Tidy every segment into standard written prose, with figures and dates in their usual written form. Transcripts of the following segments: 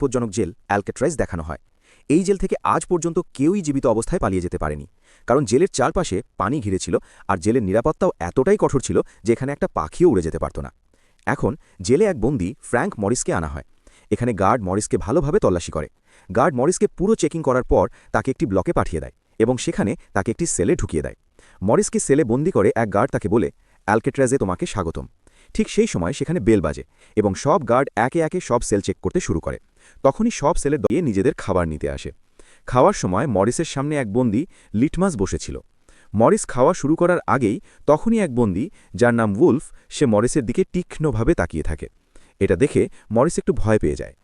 বিপজ্জনক জেল অ্যালকেট্রাইজ দেখানো হয়। এই জেল থেকে আজ পর্যন্ত কেউই জীবিত অবস্থায় পালিয়ে যেতে পারেনি, কারণ জেলের চারপাশে পানি ঘিরে ছিল আর জেলের নিরাপত্তাও এতটাই কঠোর ছিল যে এখানে একটা পাখিও উড়ে যেতে পারত না। এখন জেলে এক বন্দী ফ্র্যাঙ্ক মরিসকে আনা হয়। এখানে গার্ড মরিসকে ভালোভাবে তল্লাশি করে। গার্ড মরিসকে পুরো চেকিং করার পর তাকে একটি ব্লকে পাঠিয়ে দেয় এবং সেখানে তাকে একটি সেলে ঢুকিয়ে দেয়। মরিসকে সেলে বন্দি করে এক গার্ড তাকে বলে, অ্যালকেট্রাজে তোমাকে স্বাগতম। ঠিক সেই সময় সেখানে বেল বাজে এবং সব গার্ড একে একে সব সেল চেক করতে শুরু করে। তখনই সব সেলের দলে নিজেদের খাবার নিতে আসে। খাওয়ার সময় মরিসের সামনে এক বন্দী লিটমাস বসেছিল। মরিস খাওয়া শুরু করার আগেই তখনই এক বন্দী, যার নাম উলফ, সে মরিসের দিকে তীক্ষ্ণভাবে তাকিয়ে থাকে। এটা দেখে মরিস একটু ভয় পেয়ে যায়।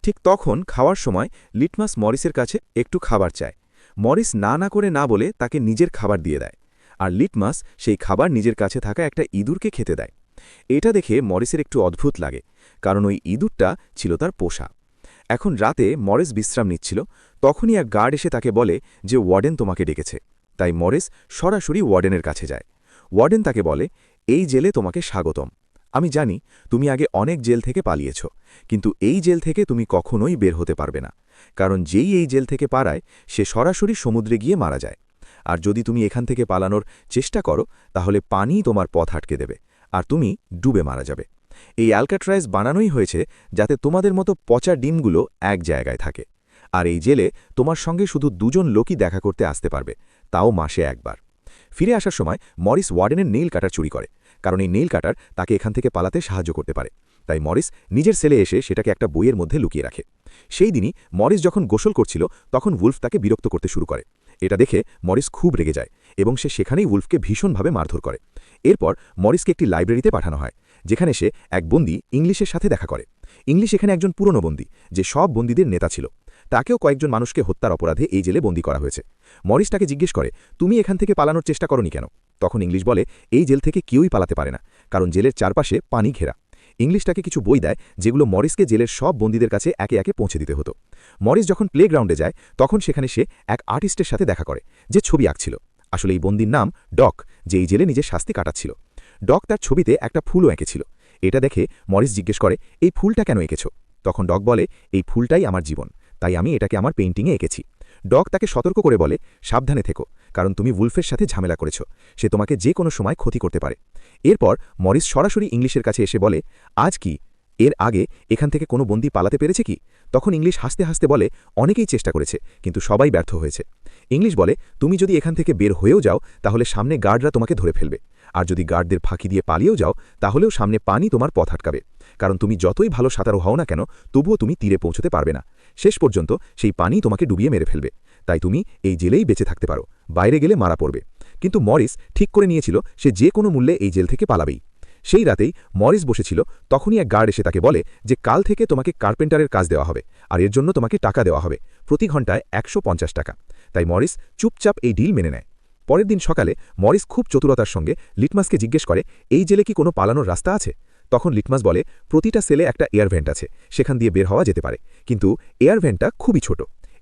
ঠিক তখন খাওয়ার সময় লিটমাস মরিসের কাছে একটু খাবার চায়। মরিস না না করে না বলে তাকে নিজের খাবার দিয়ে দেয়, আর লিটমাস সেই খাবার নিজের কাছে থাকা একটা ইঁদুরকে খেতে দেয়। এটা দেখে মরিসের একটু অদ্ভুত লাগে, কারণ ওই ইঁদুরটা ছিল তার পোষা। এখন রাতে মরিস বিশ্রাম নিচ্ছিল, তখনই এক গার্ড এসে তাকে বলে যে ওয়ার্ডেন তোমাকে ডেকেছে। তাই মরিস সরাসরি ওয়ার্ডেনের কাছে যায়। ওয়ার্ডেন তাকে বলে, এই জেলে তোমাকে স্বাগতম। আমি জানি তুমি আগে অনেক জেল থেকে পালিয়েছ, কিন্তু এই জেল থেকে তুমি কখনোই বের হতে পারবে না, কারণ যেই এই জেল থেকে পালায় সে সরাসরি সমুদ্রে গিয়ে মারা যায়। আর যদি তুমি এখান থেকে পালানোর চেষ্টা করো তাহলে পানি তোমার পথ আটকে দেবে আর তুমি ডুবে মারা যাবে। এই অ্যালকাট্রাইজ বানানোই হয়েছে যাতে তোমাদের মতো পচা ডিমগুলো এক জায়গায় থাকে। আর এই জেলে তোমার সঙ্গে শুধু দুজন লোকই দেখা করতে আসতে পারবে, তাও মাসে একবার। ফিরে আসার সময় মরিস ওয়ার্ডেনের নেইল কাটার চুরি করে, কারণ এই নেইল কাটার তাকে এখান থেকে পালাতে সাহায্য করতে পারে। তাই মরিস নিজের সেলে এসে সেটাকে একটা বইয়ের মধ্যে লুকিয়ে রাখে। সেই দিনই মরিস যখন গোসল করছিল তখন উলফ তাকে বিরক্ত করতে শুরু করে। এটা দেখে মরিস খুব রেগে যায় এবং সে সেখানেই উলফকে ভীষণভাবে মারধর করে। এরপর মরিসকে একটি লাইব্রেরিতে পাঠানো হয়, যেখানে সে এক বন্দী ইংলিশের সাথে দেখা করে। ইংলিশ এখানে একজন পুরনো বন্দী, যে সব বন্দীদের নেতা ছিল। তাকেও কয়েকজন মানুষকে হত্যার অপরাধে এই জেলে বন্দী করা হয়েছে। মরিস তাকে জিজ্ঞেস করে, তুমি এখান থেকে পালানোর চেষ্টা করনি কেন? তখন ইংলিশ বলে, এই জেল থেকে কেউই পালাতে পারে না, কারণ জেলের চারপাশে পানি ঘেরা। ইংলিশ তাকে কিছু বই দেয়, যেগুলো মরিসকে জেলের সব বন্দীদের কাছে একে একে পৌঁছে দিতে হতো। মরিস যখন প্লেগ্রাউন্ডে যায় তখন সেখানে সে এক আর্টিস্টের সাথে দেখা করে, যে ছবি আঁকছিল। আসলে এই বন্দীর নাম ডক, যে এই জেলে নিজের শাস্তি কাটাচ্ছিল। ডক তার ছবিতে একটা ফুলও এঁকেছিল। এটা দেখে মরিস জিজ্ঞেস করে, এই ফুলটা কেন এঁকেছ? তখন ডক বলে, এই ফুলটাই আমার জীবন, তাই আমি এটাকে আমার পেইন্টিংয়ে এঁকেছি। ডক তাকে সতর্ক করে বলে, সাবধানে থেকো, কারণ তুমি উলফের সাথে ঝামেলা করেছ, সে তোমাকে যে কোনো সময় ক্ষতি করতে পারে। এরপর মরিস সরাসরি ইংলিশের কাছে এসে বলে, আজ কি এর আগে এখান থেকে কোনো বন্দী পালাতে পেরেছে কি? তখন ইংলিশ হাসতে হাসতে বলে, অনেকেই চেষ্টা করেছে, কিন্তু সবাই ব্যর্থ হয়েছে। ইংলিশ বলে, তুমি যদি এখান থেকে বের হয়েও যাও তাহলে সামনে গার্ডরা তোমাকে ধরে ফেলবে, আর যদি গার্ডদের ফাঁকি দিয়ে পালিয়েও যাও তাহলেও সামনে পানি তোমার পথ আটকাবে, কারণ তুমি যতই ভালো সাঁতারু হও না কেন তবুও তুমি তীরে পৌঁছতে পারবে না। শেষ পর্যন্ত সেই পানি তোমাকে ডুবিয়ে মেরে ফেলবে। তাই তুমি এই জেলেই বেঁচে থাকতে পারো, বাইরে গেলে মারা পড়বে। কিন্তু মরিস ঠিক করে নিয়েছিল সে যে কোনো মূল্যে এই জেল থেকে পালাবেই। সেই রাতেই মরিস বসেছিল, তখনই এক গার্ড এসে তাকে বলে যে কাল থেকে তোমাকে কার্পেন্টারের কাজ দেওয়া হবে, আর এর জন্য তোমাকে টাকা দেওয়া হবে, প্রতি ঘন্টায় ১৫০ টাকা। তাই মরিস চুপচাপ এই ডিল মেনে নেয়। পরের দিন সকালে মরিস খুব চতুরতার সঙ্গে লিটমাসকে জিজ্ঞেস করে, এই জেলে কি কোনো পালানোর রাস্তা আছে? তখন লিটমাস বলে, প্রতিটা সেলে একটা এয়ার ভেন্ট আছে, সেখান দিয়ে বের হওয়া যেতে পারে, কিন্তু এয়ার ভেন্টটা খুবই ছোট।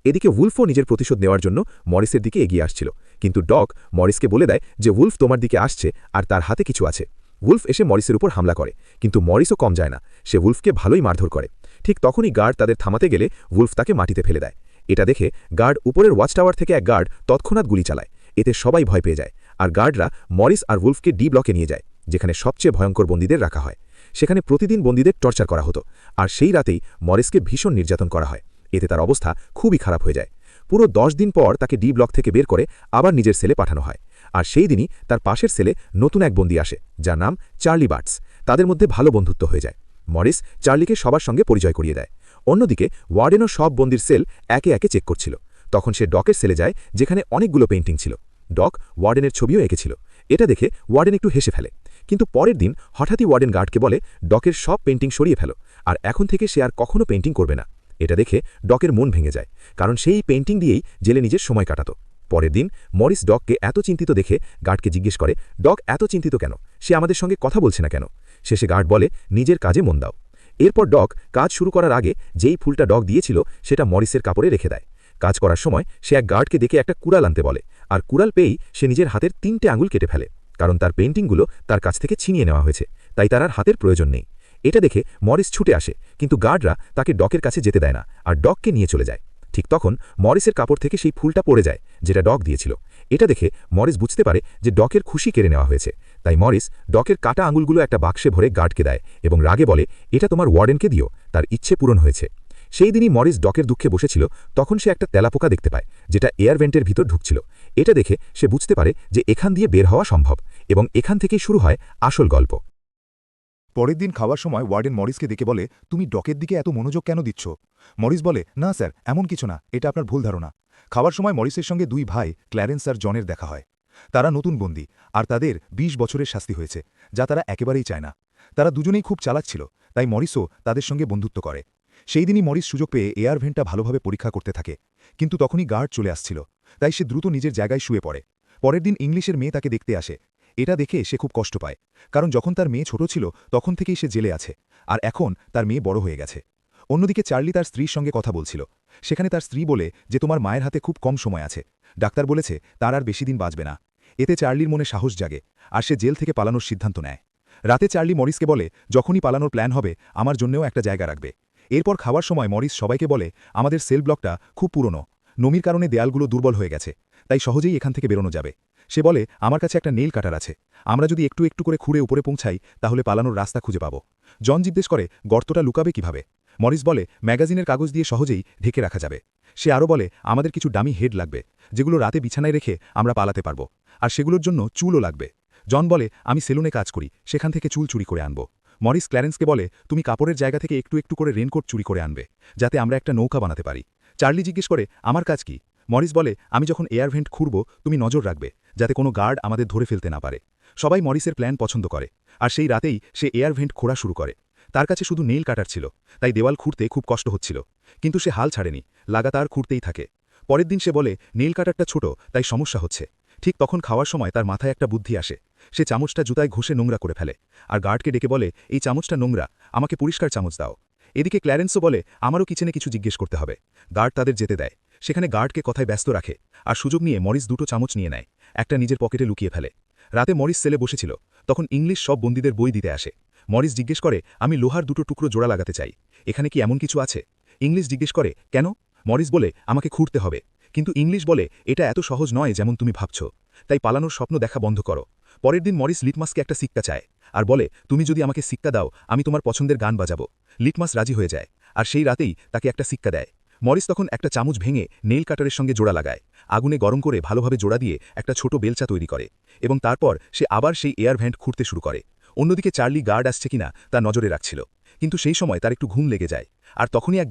এদিকে উলফও নিজের প্রতিশোধ নেওয়ার জন্য মরিসের দিকে এগিয়ে আসছিল, কিন্তু ডক মরিসকে বলে দেয় যে উলফ তোমার দিকে আসছে আর তার হাতে কিছু আছে। উলফ এসে মরিসের উপর হামলা করে, কিন্তু মরিসও কম যায় না, সে উলফকে ভালোই মারধর করে। ঠিক তখনই গার্ড তাদের থামাতে গেলে উলফ তাকে মাটিতে ফেলে দেয়। এটা দেখে গার্ড উপরের ওয়াচ টাওয়ার থেকে এক গার্ড তৎক্ষণাৎ গুলি চালায়। এতে সবাই ভয় পেয়ে যায়, আর গার্ডরা মরিস আর উলফকে ডি ব্লকে নিয়ে যায়, যেখানে সবচেয়ে ভয়ঙ্কর বন্দীদের রাখা হয়। সেখানে প্রতিদিন বন্দীদের টর্চার করা হতো, আর সেই রাতেই মরিসকে ভীষণ নির্যাতন করা হয়। এতে তার অবস্থা খুবই খারাপ হয়ে যায়। পুরো 10 দিন পর তাকে ডি ব্লক থেকে বের করে আবার নিজের সেলে পাঠানো হয়। আর সেই দিনই তার পাশের সেলে নতুন এক বন্দী আসে, যার নাম চার্লি বার্টস। তাদের মধ্যে ভালো বন্ধুত্ব হয়ে যায়। মরিস চার্লিকে সবার সঙ্গে পরিচয় করিয়ে দেয়। অন্যদিকে ওয়ার্ডেনও সব বন্দির সেল একে একে চেক করছিল। তখন সে ডকের সেলে যায়, যেখানে অনেকগুলো পেইন্টিং ছিল। ডক ওয়ার্ডেনের ছবিও এঁকেছিল। এটা দেখে ওয়ার্ডেন একটু হেসে ফেলে, কিন্তু পরের দিন হঠাৎই ওয়ার্ডেন গার্ডকে বলে, ডকের সব পেইন্টিং সরিয়ে ফেলো, আর এখন থেকে সে আর কখনো পেইন্টিং করবে না। এটা দেখে ডকের মন ভেঙে যায়, কারণ সেই পেইন্টিং দিয়েই জেলে নিজের সময় কাটাতো। পরের দিন মরিস ডককে এত চিন্তিত দেখে গার্ডকে জিজ্ঞেস করে, ডক এত চিন্তিত কেন? সে আমাদের সঙ্গে কথা বলছে না কেন? শেষে গার্ড বলে, নিজের কাজে মন দাও। এরপর ডক কাজ শুরু করার আগে যেই ফুলটা ডক দিয়েছিল সেটা মরিসের কাপড়ে রেখে দেয়। কাজ করার সময় সে এক গার্ডকে দেখে একটা কুড়াল আনতে বলে, আর কুড়াল পেয়েই সে নিজের হাতের 3টে আঙুল কেটে ফেলে, কারণ তার পেইন্টিংগুলো তার কাছ থেকে ছিনিয়ে নেওয়া হয়েছে, তাই তার আর হাতের প্রয়োজন নেই। এটা দেখে মরিস ছুটে আসে, কিন্তু গার্ডরা তাকে ডকের কাছে যেতে দেয় না আর ডককে নিয়ে চলে যায়। ঠিক তখন মরিসের কাপড় থেকে সেই ফুলটা পড়ে যায় যেটা ডক দিয়েছিল। এটা দেখে মরিস বুঝতে পারে যে ডকের খুশি কেড়ে নেওয়া হয়েছে। তাই মরিস ডকের কাটা আঙুলগুলো একটা বাক্সে ভরে গার্ডকে দেয় এবং রাগে বলে, এটা তোমার ওয়ার্ডেনকে দিও, তার ইচ্ছে পূরণ হয়েছে। সেই দিনই মরিস ডকের দুঃখে বসেছিল, তখন সে একটা তেলাপোকা দেখতে পায় যেটা এয়ার ভেন্টের ভিতর ঢুকছিল। এটা দেখে সে বুঝতে পারে যে এখান দিয়ে বের হওয়া সম্ভব, এবং এখান থেকেই শুরু হয় আসল গল্প। পরের দিন খাওয়ার সময় ওয়ার্ডেন মরিসকে দেখে বলে, তুমি ডকের দিকে এত মনোযোগ কেন দিচ্ছ? মরিস বলে, না স্যার, এমন কিছু না, এটা আপনার ভুল ধারণা। খাওয়ার সময় মরিসের সঙ্গে দুই ভাই ক্ল্যারেন্স আর জনের দেখা হয়। তারা নতুন বন্দী, আর তাদের ২০ বছরের শাস্তি হয়েছে, যা তারা একেবারেই চায় না। তারা দুজনেই খুব চালাক ছিল, তাই মরিসও তাদের সঙ্গে বন্ধুত্ব করে। সেই দিনই মরিস সুযোগ পেয়ে এয়ার ভেন্টটা ভালোভাবে পরীক্ষা করতে থাকে, কিন্তু তখনই গার্ড চলে আসছিল, তাই সে দ্রুত নিজের জায়গায় শুয়ে পড়ে। পরের দিন ইংলিশের মেয়ে তাকে দেখতে আসে। এটা দেখে সে খুব কষ্ট পায়, কারণ যখন তার মেয়ে ছোট ছিল তখন থেকেই সে জেলে আছে, আর এখন তার মেয়ে বড় হয়ে গেছে। অন্যদিকে চার্লি তার স্ত্রীর সঙ্গে কথা বলছিল। সেখানে তার স্ত্রী বলে যে তোমার মায়ের হাতে খুব কম সময় আছে, ডাক্তার বলেছে তার আর বেশি দিন বাঁচবে না। এতে চার্লির মনে সাহস জাগে, আর সে জেল থেকে পালানোর সিদ্ধান্ত নেয়। রাতে চার্লি মরিসকে বলে, যখনই পালানোর প্ল্যান হবে আমার জন্যও একটা জায়গা রাখবে। এরপর খাওয়ার সময় মরিস সবাইকে বলে, আমাদের সেল ব্লকটা খুব পুরনো, নমির কারণে দেয়ালগুলো দুর্বল হয়ে গেছে, তাই সহজেই এখান থেকে বেরোনো যাবে। সে বলে, আমার কাছে একটা নেইল কাটার আছে, আমরা যদি একটু একটু করে খুঁড়ে উপরে পৌঁছাই তাহলে পালানোর রাস্তা খুঁজে পাব। জন জিজ্ঞেস করে, গর্তটা লুকাবে কিভাবে? মরিস বলে, ম্যাগাজিনের কাগজ দিয়ে সহজেই ঢেকে রাখা যাবে। সে আরও বলে, আমাদের কিছু ডামি হেড লাগবে, যেগুলো রাতে বিছানায় রেখে আমরা পালাতে পারব, আর সেগুলোর জন্য চুলও লাগবে। জন বলে, আমি সেলুনে কাজ করি, সেখান থেকে চুল চুরি করে আনব। মরিস ক্ল্যারেন্সকে বলে, তুমি কাপড়ের জায়গা থেকে একটু একটু করে রেনকোট চুরি করে আনবে, যাতে আমরা একটা নৌকা বানাতে পারি। চার্লি জিজ্ঞেস করে, আমার কাজ কি? মরিস বলে, আমি যখন এয়ার ভেন্ট খুঁড়ব তুমি নজর রাখবে, যাতে কোনো গার্ড আমাদের ধরে ফেলতে না পারে। সবাই মরিসের প্ল্যান পছন্দ করে, আর সেই রাতেই সে এয়ার ভেন্ট খোঁড়া শুরু করে। তার কাছে শুধু নেইল কাটার ছিল, তাই দেওয়াল খুঁড়তে খুব কষ্ট হচ্ছিল, কিন্তু সে হাল ছাড়েনি, লাগাতার খুঁড়তেই থাকে। পরের দিন সে বলে, নেইল কাটারটা ছোট, তাই সমস্যা হচ্ছে। ঠিক তখন খাওয়ার সময় তার মাথায় একটা বুদ্ধি আসে। সে চামচটা জুতায় ঘষে নোংরা করে ফেলে, আর গার্ডকে ডেকে বলে, এই চামচটা নোংরা, আমাকে পরিষ্কার চামচ দাও। এদিকে ক্ল্যারেন্সও বলে, আমারও কিচেনে কিছু জিজ্ঞেস করতে হবে। গার্ড তাদের যেতে দেয়। সেখানে গার্ডকে কথায় ব্যস্ত রাখে, আর সুযোগ নিয়ে মরিস দুটো চামচ নিয়ে নেয়, একটা নিজের পকেটে লুকিয়ে ফেলে। রাতে মরিস সেলে বসেছিল, তখন ইংলিশ সব বন্দীদের বই দিতে আসে। মরিস জিজ্ঞেস করে, আমি লোহার দুটো টুকরো জোড়া লাগাতে চাই, এখানে কি এমন কিছু আছে? ইংলিশ জিজ্ঞেস করে, কেন? মরিস বলে, আমাকে খুঁড়তে হবে। কিন্তু ইংলিশ বলে, এটা এত সহজ নয় যেমন তুমি ভাবছ, তাই পালানোর স্বপ্ন দেখা বন্ধ করো। পরের দিন মরিস লিটমাসকে একটা সিক্কা চায়, আর বলে, তুমি যদি আমাকে সিক্কা দাও আমি তোমার পছন্দের গান বাজাবো। লিটমাস রাজি হয়ে যায়, আর সেই রাতেই তাকে একটা সিক্কা দেয়। মরিস তখন একটা চামচ ভেঙে নেইল কাটারের সঙ্গে জোড়া লাগায়, আগুনে গরম করে ভালোভাবে জোড়া দিয়ে একটা ছোট বেলচা তৈরি করে, এবং তারপর সে আবার সেই এয়ার ভেন্ট খুঁড়তে শুরু করে। অন্যদিকে চার্লি গার্ড আসছে কিনা তা নজরে রাখছিল, কিন্তু সেই সময় তার একটু ঘুম লেগে যায়, আর তখনই এক